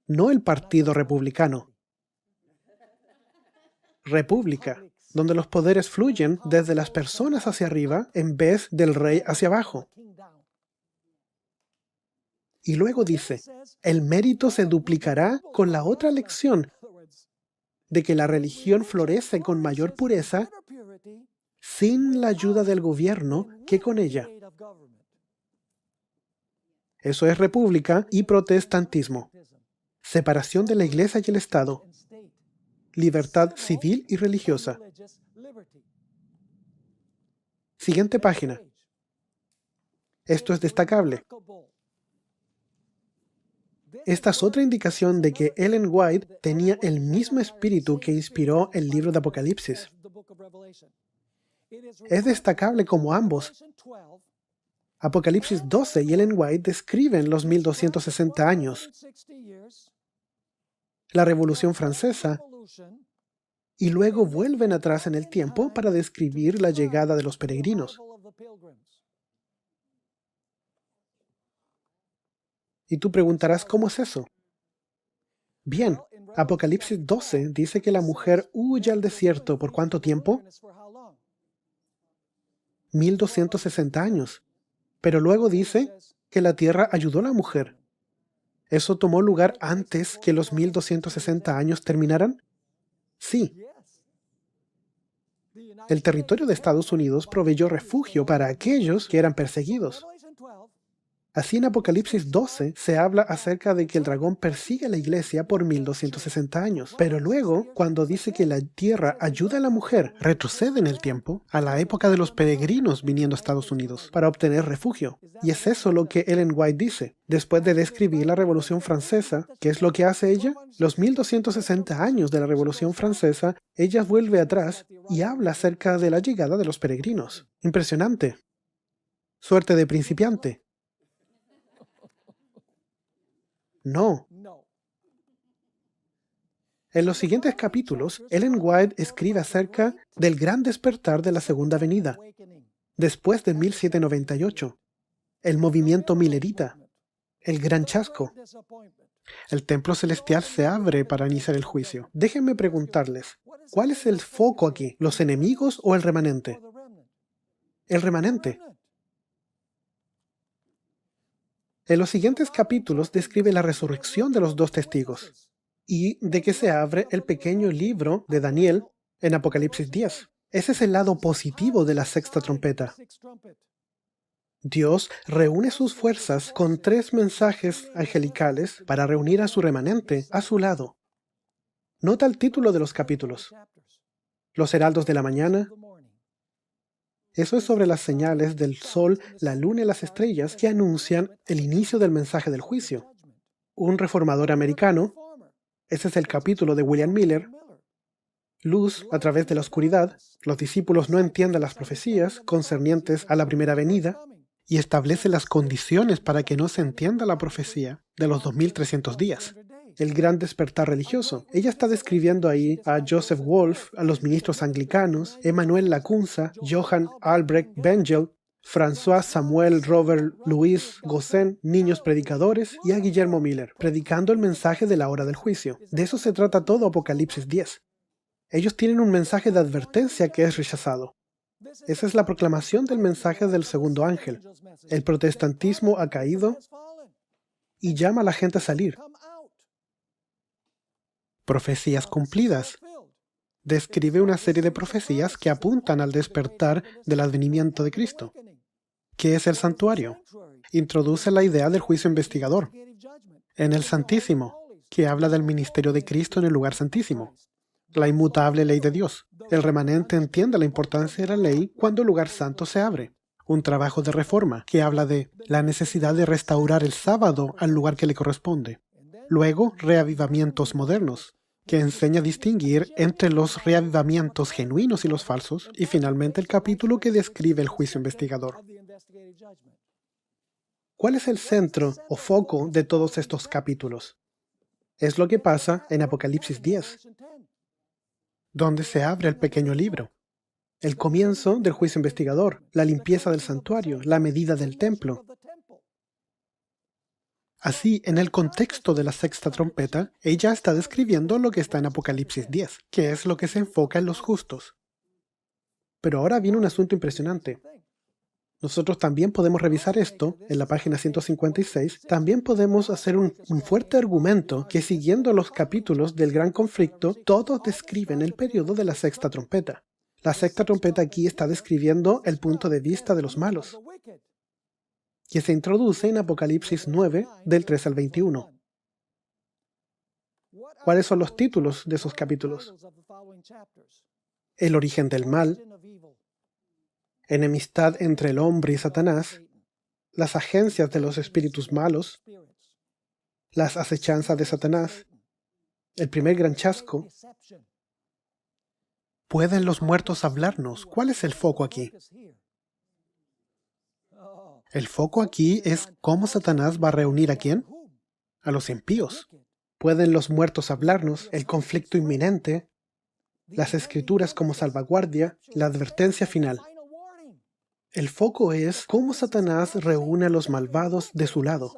A: no el Partido Republicano. República, donde los poderes fluyen desde las personas hacia arriba en vez del rey hacia abajo. Y luego dice, el mérito se duplicará con la otra lección de que la religión florece con mayor pureza sin la ayuda del gobierno que con ella. Eso es república y protestantismo. Separación de la iglesia y el Estado. Libertad civil y religiosa. Siguiente página. Esto es destacable. Esta es otra indicación de que Ellen White tenía el mismo espíritu que inspiró el libro de Apocalipsis. Es destacable como ambos, Apocalipsis 12 y Ellen White, describen los 1260 años, la Revolución Francesa, y luego vuelven atrás en el tiempo para describir la llegada de los peregrinos. Y tú preguntarás, ¿cómo es eso? Bien, Apocalipsis 12 dice que la mujer huye al desierto. ¿Por cuánto tiempo? 1260 años. Pero luego dice que la tierra ayudó a la mujer. ¿Eso tomó lugar antes que los 1260 años terminaran? Sí. El territorio de Estados Unidos proveyó refugio para aquellos que eran perseguidos. Así en Apocalipsis 12 se habla acerca de que el dragón persigue a la iglesia por 1260 años. Pero luego, cuando dice que la tierra ayuda a la mujer, retrocede en el tiempo a la época de los peregrinos viniendo a Estados Unidos para obtener refugio. Y es eso lo que Ellen White dice. Después de describir la Revolución Francesa, ¿qué es lo que hace ella? Los 1260 años de la Revolución Francesa, ella vuelve atrás y habla acerca de la llegada de los peregrinos. Impresionante. Suerte de principiante. No. En los siguientes capítulos, Ellen White escribe acerca del gran despertar de la Segunda Venida, después de 1798, el movimiento milerita, el gran chasco. El templo celestial se abre para iniciar el juicio. Déjenme preguntarles, ¿cuál es el foco aquí? ¿Los enemigos o el remanente? El remanente. En los siguientes capítulos describe la resurrección de los dos testigos y de que se abre el pequeño libro de Daniel en Apocalipsis 10. Ese es el lado positivo de la sexta trompeta. Dios reúne sus fuerzas con 3 mensajes angelicales para reunir a su remanente a su lado. Nota el título de los capítulos: Los heraldos de la mañana. Eso es sobre las señales del sol, la luna y las estrellas que anuncian el inicio del mensaje del juicio. Un reformador americano. Ese es el capítulo de William Miller. Luz a través de la oscuridad. Los discípulos no entienden las profecías concernientes a la primera venida y establece las condiciones para que no se entienda la profecía de los 2300 días. El gran despertar religioso. Ella está describiendo ahí a Joseph Wolf, a los ministros anglicanos, Emmanuel Lacunza, Johann Albrecht Bengel, François Samuel Robert Louis Gosselin, niños predicadores, y a Guillermo Miller, predicando el mensaje de la hora del juicio. De eso se trata todo Apocalipsis 10. Ellos tienen un mensaje de advertencia que es rechazado. Esa es la proclamación del mensaje del segundo ángel. El protestantismo ha caído y llama a la gente a salir. Profecías cumplidas. Describe una serie de profecías que apuntan al despertar del advenimiento de Cristo. ¿Qué es el santuario? Introduce la idea del juicio investigador. En el Santísimo, que habla del ministerio de Cristo en el lugar santísimo. La inmutable ley de Dios. El remanente entiende la importancia de la ley cuando el lugar santo se abre. Un trabajo de reforma que habla de la necesidad de restaurar el sábado al lugar que le corresponde. Luego, reavivamientos modernos, que enseña a distinguir entre los reavivamientos genuinos y los falsos. Y finalmente el capítulo que describe el juicio investigador. ¿Cuál es el centro o foco de todos estos capítulos? Es lo que pasa en Apocalipsis 10. Donde se abre el pequeño libro. El comienzo del juicio investigador, la limpieza del santuario, la medida del templo. Así, en el contexto de la sexta trompeta, ella está describiendo lo que está en Apocalipsis 10, que es lo que se enfoca en los justos. Pero ahora viene un asunto impresionante. Nosotros también podemos revisar esto en la página 156. También podemos hacer un fuerte argumento que, siguiendo los capítulos del gran conflicto, todos describen el periodo de la sexta trompeta. La sexta trompeta aquí está describiendo el punto de vista de los malos, que se introduce en Apocalipsis 9, del 3 al 21. ¿Cuáles son los títulos de esos capítulos? El origen del mal, enemistad entre el hombre y Satanás, las agencias de los espíritus malos, las acechanzas de Satanás, el primer gran chasco. ¿Pueden los muertos hablarnos? ¿Cuál es el foco aquí? El foco aquí es cómo Satanás va a reunir ¿a quién? A los impíos. ¿Pueden los muertos hablarnos? El conflicto inminente, las escrituras como salvaguardia, la advertencia final. El foco es cómo Satanás reúne a los malvados de su lado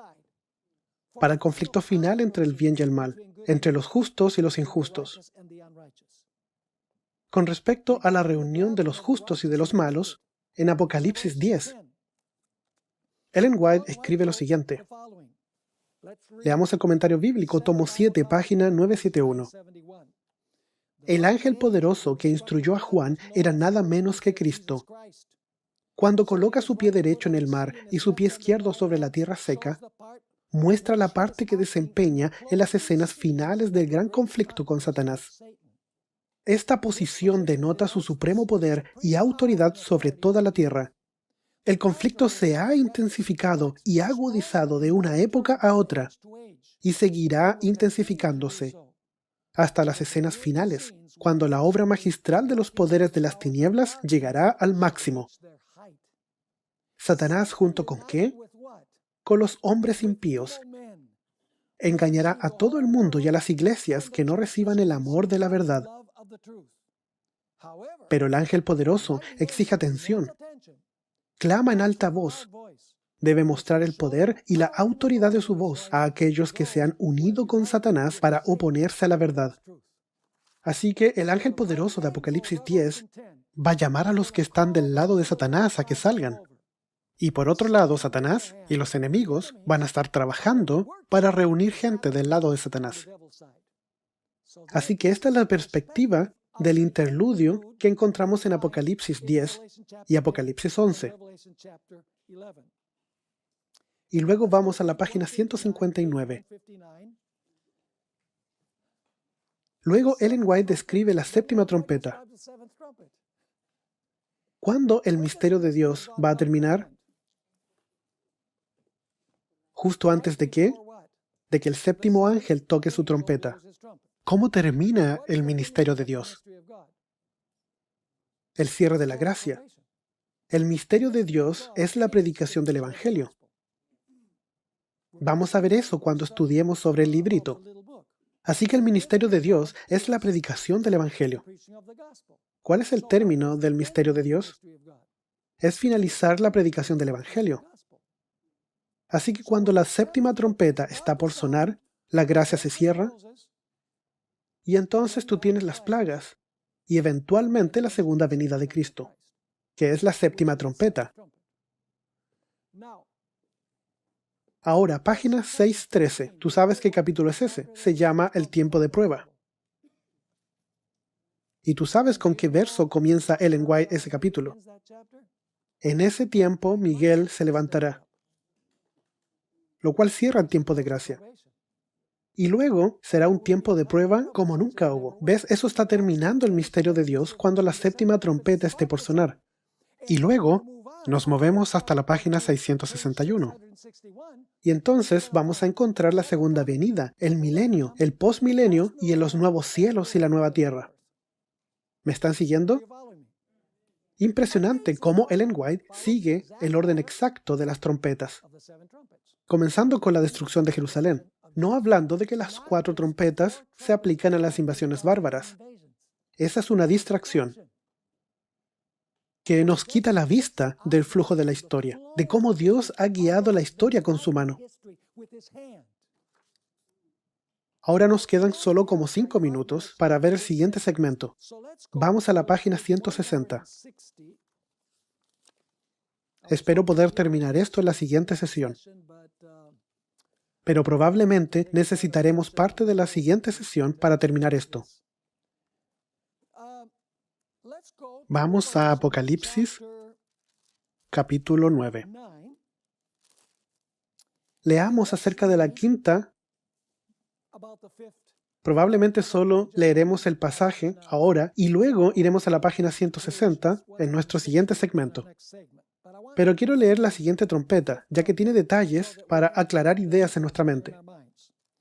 A: para el conflicto final entre el bien y el mal, entre los justos y los injustos. Con respecto a la reunión de los justos y de los malos, en Apocalipsis 10, Ellen White escribe lo siguiente. Leamos el comentario bíblico, tomo 7, página 971. El ángel poderoso que instruyó a Juan era nada menos que Cristo. Cuando coloca su pie derecho en el mar y su pie izquierdo sobre la tierra seca, muestra la parte que desempeña en las escenas finales del gran conflicto con Satanás. Esta posición denota su supremo poder y autoridad sobre toda la tierra. El conflicto se ha intensificado y agudizado de una época a otra y seguirá intensificándose hasta las escenas finales, cuando la obra magistral de los poderes de las tinieblas llegará al máximo. Satanás, ¿junto con qué? Con los hombres impíos. Engañará a todo el mundo y a las iglesias que no reciban el amor de la verdad. Pero el ángel poderoso exige atención. Clama en alta voz. Debe mostrar el poder y la autoridad de su voz a aquellos que se han unido con Satanás para oponerse a la verdad. Así que el ángel poderoso de Apocalipsis 10 va a llamar a los que están del lado de Satanás a que salgan. Y por otro lado, Satanás y los enemigos van a estar trabajando para reunir gente del lado de Satanás. Así que esta es la perspectiva del interludio que encontramos en Apocalipsis 10 y Apocalipsis 11. Y luego vamos a la página 159. Luego Ellen White describe la séptima trompeta. ¿Cuándo el misterio de Dios va a terminar? ¿Justo antes de qué? De que el séptimo ángel toque su trompeta. ¿Cómo termina el ministerio de Dios? El cierre de la gracia. El misterio de Dios es la predicación del Evangelio. Vamos a ver eso cuando estudiemos sobre el librito. Así que el ministerio de Dios es la predicación del Evangelio. ¿Cuál es el término del misterio de Dios? Es finalizar la predicación del Evangelio. Así que cuando la séptima trompeta está por sonar, la gracia se cierra y entonces tú tienes las plagas y eventualmente la segunda venida de Cristo, que es la séptima trompeta. Ahora, página 613. ¿Tú sabes qué capítulo es ese? Se llama el tiempo de prueba. ¿Y tú sabes con qué verso comienza Ellen White ese capítulo? En ese tiempo Miguel se levantará, lo cual cierra el tiempo de gracia. Y luego será un tiempo de prueba como nunca hubo. ¿Ves? Eso está terminando el misterio de Dios cuando la séptima trompeta esté por sonar. Y luego nos movemos hasta la página 661. Y entonces vamos a encontrar la segunda venida, el milenio, el posmilenio y en los nuevos cielos y la nueva tierra. ¿Me están siguiendo? Impresionante cómo Ellen White sigue el orden exacto de las trompetas, comenzando con la destrucción de Jerusalén, no hablando de que las 4 trompetas se aplican a las invasiones bárbaras. Esa es una distracción que nos quita la vista del flujo de la historia, de cómo Dios ha guiado la historia con su mano. Ahora nos quedan solo como 5 minutos para ver el siguiente segmento. Vamos a la página 160. Espero poder terminar esto en la siguiente sesión, pero probablemente necesitaremos parte de la siguiente sesión para terminar esto. Vamos a Apocalipsis, capítulo 9. Leamos acerca de la quinta. Probablemente solo leeremos el pasaje ahora y luego iremos a la página 160 en nuestro siguiente segmento. Pero quiero leer la siguiente trompeta, ya que tiene detalles para aclarar ideas en nuestra mente.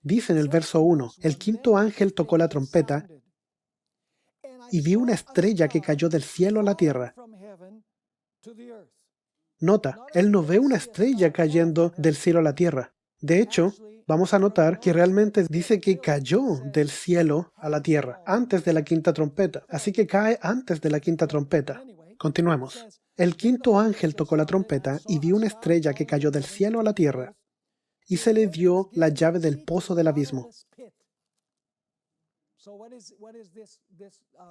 A: Dice en el verso 1, el quinto ángel tocó la trompeta y vi una estrella que cayó del cielo a la tierra. Nota, él no ve una estrella cayendo del cielo a la tierra. De hecho, vamos a notar que realmente dice que cayó del cielo a la tierra antes de la quinta trompeta. Así que cae antes de la quinta trompeta. Continuemos. El quinto ángel tocó la trompeta y vi una estrella que cayó del cielo a la tierra, y se le dio la llave del pozo del abismo.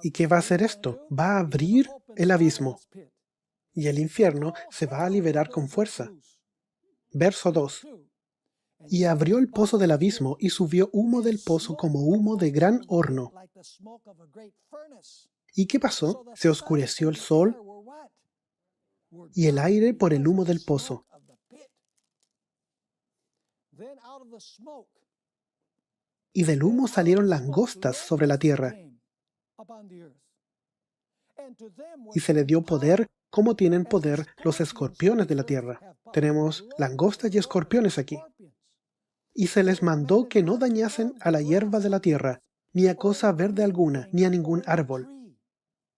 A: ¿Y qué va a hacer esto? Va a abrir el abismo, y el infierno se va a liberar con fuerza. Verso 2. Y abrió el pozo del abismo, y subió humo del pozo como humo de gran horno. ¿Y qué pasó? Se oscureció el sol y el aire por el humo del pozo. Y del humo salieron langostas sobre la tierra. Y se le dio poder como tienen poder los escorpiones de la tierra. Tenemos langostas y escorpiones aquí. Y se les mandó que no dañasen a la hierba de la tierra, ni a cosa verde alguna, ni a ningún árbol,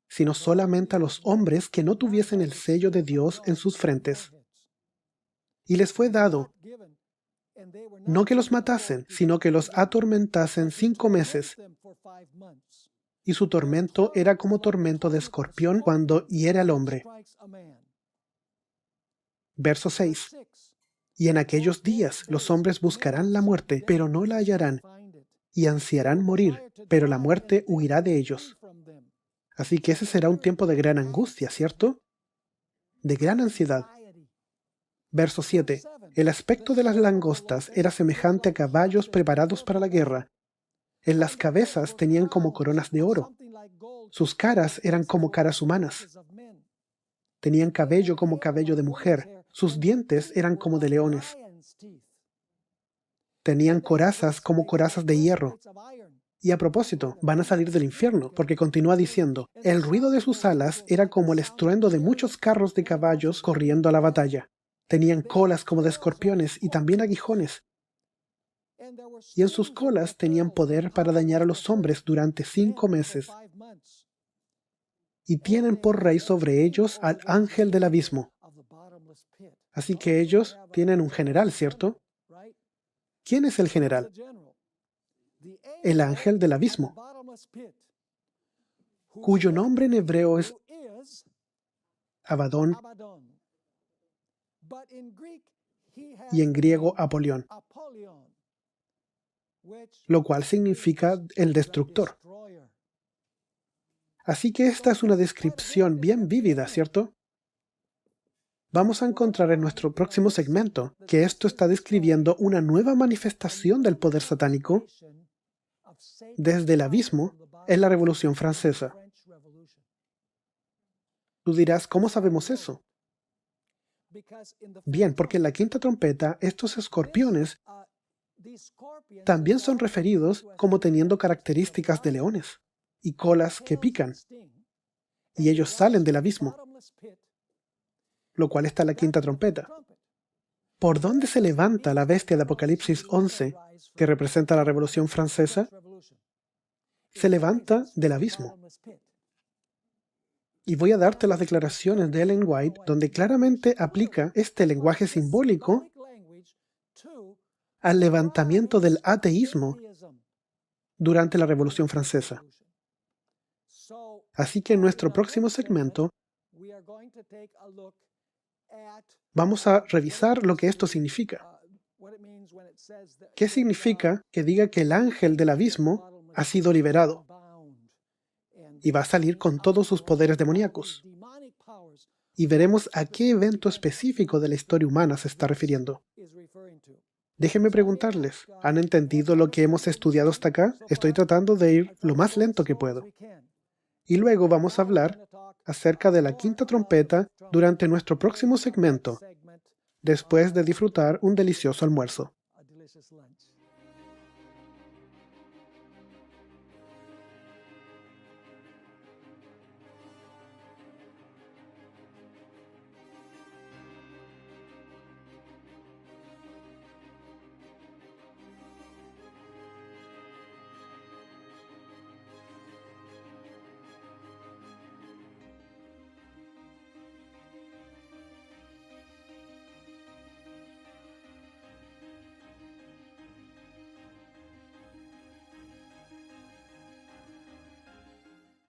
A: sino solamente a los hombres que no tuviesen el sello de Dios en sus frentes. Y les fue dado, no que los matasen, sino que los atormentasen 5 meses. Y su tormento era como tormento de escorpión cuando hiere al hombre. Verso 6. Y en aquellos días los hombres buscarán la muerte, pero no la hallarán, y ansiarán morir, pero la muerte huirá de ellos. Así que ese será un tiempo de gran angustia, ¿cierto? De gran ansiedad. Verso 7. El aspecto de las langostas era semejante a caballos preparados para la guerra. En las cabezas tenían como coronas de oro. Sus caras eran como caras humanas. Tenían cabello como cabello de mujer. Sus dientes eran como de leones. Tenían corazas como corazas de hierro. Y a propósito, van a salir del infierno, porque continúa diciendo, el ruido de sus alas era como el estruendo de muchos carros de caballos corriendo a la batalla. Tenían colas como de escorpiones y también aguijones. Y en sus colas tenían poder para dañar a los hombres durante 5 meses. Y tienen por rey sobre ellos al ángel del abismo. Así que ellos tienen un general, ¿cierto? ¿Quién es el general? El ángel del abismo, cuyo nombre en hebreo es Abadón y en griego Apolión, lo cual significa el destructor. Así que esta es una descripción bien vívida, ¿cierto? Vamos a encontrar en nuestro próximo segmento que esto está describiendo una nueva manifestación del poder satánico desde el abismo en la Revolución Francesa. Tú dirás, ¿cómo sabemos eso? Bien, porque en la quinta trompeta estos escorpiones también son referidos como teniendo características de leones y colas que pican, y ellos salen del abismo, lo cual está en la quinta trompeta. ¿Por dónde se levanta la bestia de Apocalipsis 11, que representa la Revolución Francesa? Se levanta del abismo. Y voy a darte las declaraciones de Ellen White, donde claramente aplica este lenguaje simbólico al levantamiento del ateísmo durante la Revolución Francesa. Así que en nuestro próximo segmento vamos a revisar lo que esto significa. ¿Qué significa que diga que el ángel del abismo ha sido liberado y va a salir con todos sus poderes demoníacos? Y veremos a qué evento específico de la historia humana se está refiriendo. Déjenme preguntarles, ¿han entendido lo que hemos estudiado hasta acá? Estoy tratando de ir lo más lento que puedo. Y luego vamos a hablar acerca de la quinta trompeta durante nuestro próximo segmento, después de disfrutar un delicioso almuerzo.